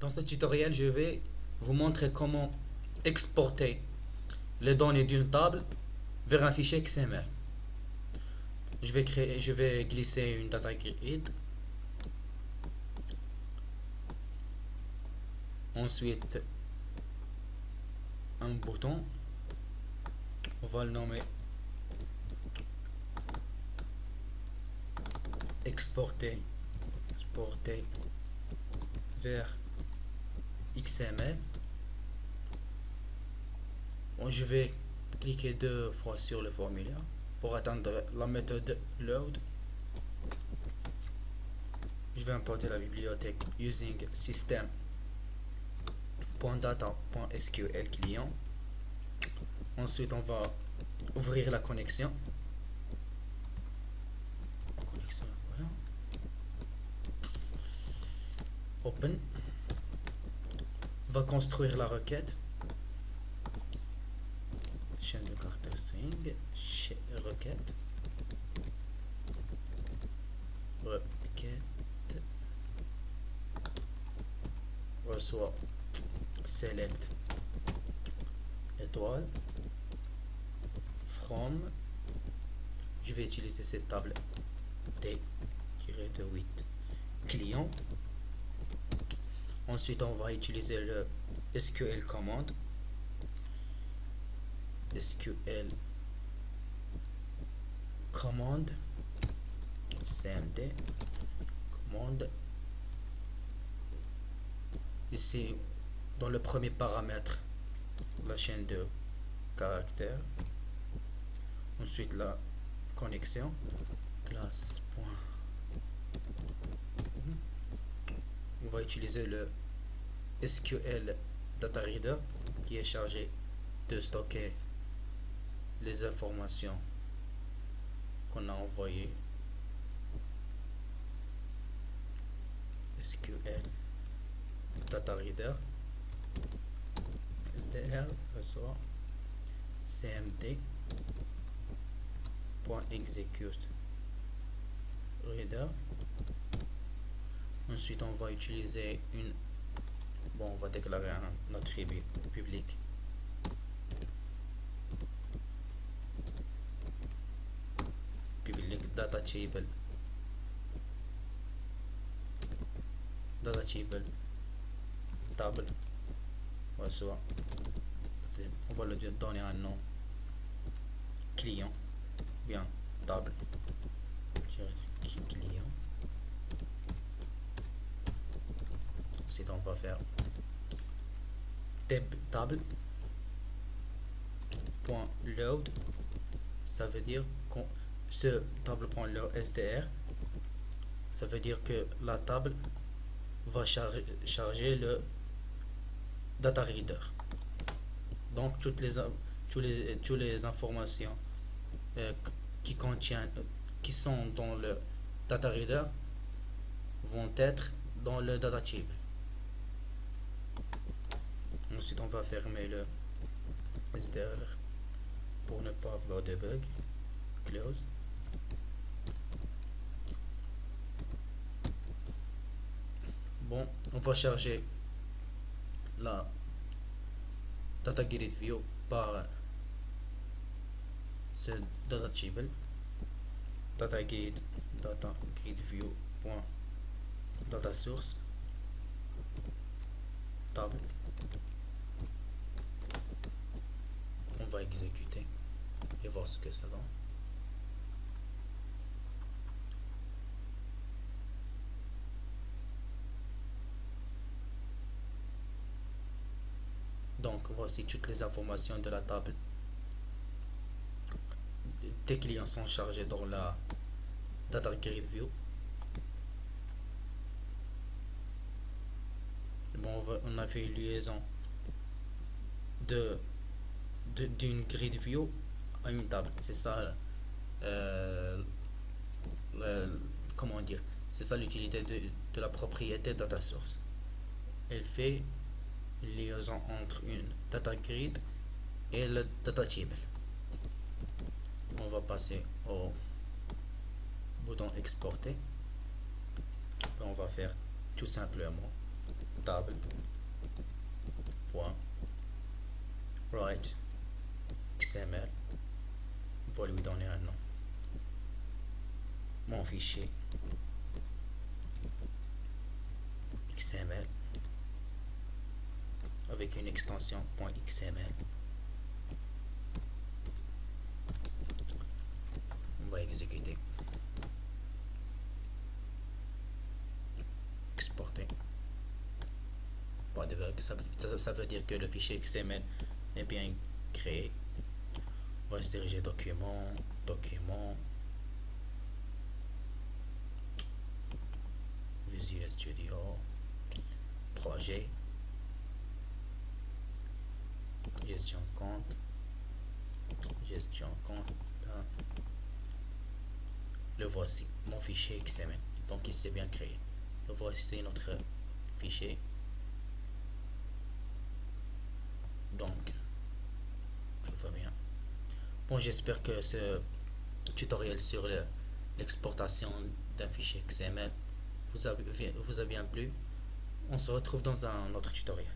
Dans ce tutoriel, je vais vous montrer comment exporter les données d'une table vers un fichier XML. Je vais glisser une data grid. Ensuite, un bouton. On va le nommer exporter vers XML. Bon, je vais cliquer deux fois sur le formulaire pour atteindre la méthode load. Je vais importer la bibliothèque using system.data.sql client. Ensuite, on va ouvrir la connexion. Voilà. Open. On va construire la requête. Chaîne de caractère string. Requête. Reçoit select étoile from. Je vais utiliser cette table T-8 client. Ensuite, on va utiliser le SQL commande. SQL commande cmd commande. Ici, dans le premier paramètre, la chaîne de caractères. Ensuite, la connexion classe. On va utiliser le SQL Data Reader qui est chargé de stocker les informations qu'on a envoyées. SQL Data Reader SDR reçoit cmd.execute reader. Ensuite, on va utiliser on va déclarer un attribut public. Public data table. On va le donner un nom client, bien table client. Ensuite, on va faire table .load. Ça veut dire ce table.load SDR, ça veut dire que la table va charger le data reader. Donc toutes les informations qui sont dans le data reader vont être dans le data table. Ensuite, on va fermer le SDR pour ne pas avoir de bug. Close. Bon, on va charger la data grid view par ce data table. Data grid view data source table. On va exécuter et voir ce que ça donne. Donc voici toutes les informations de la table. Tes clients sont chargés dans la data grid view. Bon, on a fait une liaison d'une grid view à une table. C'est ça, comment dire, c'est ça l'utilité de la propriété data source. Elle fait une liaison entre une data grid et le data table. On va passer au bouton exporter. On va faire tout simplement table point write XML. On va lui donner un nom. Mon fichier XML avec une extension .xml. On va exécuter. Exporter. Pas de bug. Ça veut dire que le fichier XML est bien créé. On va se diriger document, Visual Studio, projet, gestion compte, là. Le voici, mon fichier XML. Donc il s'est bien créé. Le voici notre fichier. Donc tout va bien. Bon, j'espère que ce tutoriel sur l'exportation d'un fichier XML vous a bien plu. On se retrouve dans un autre tutoriel.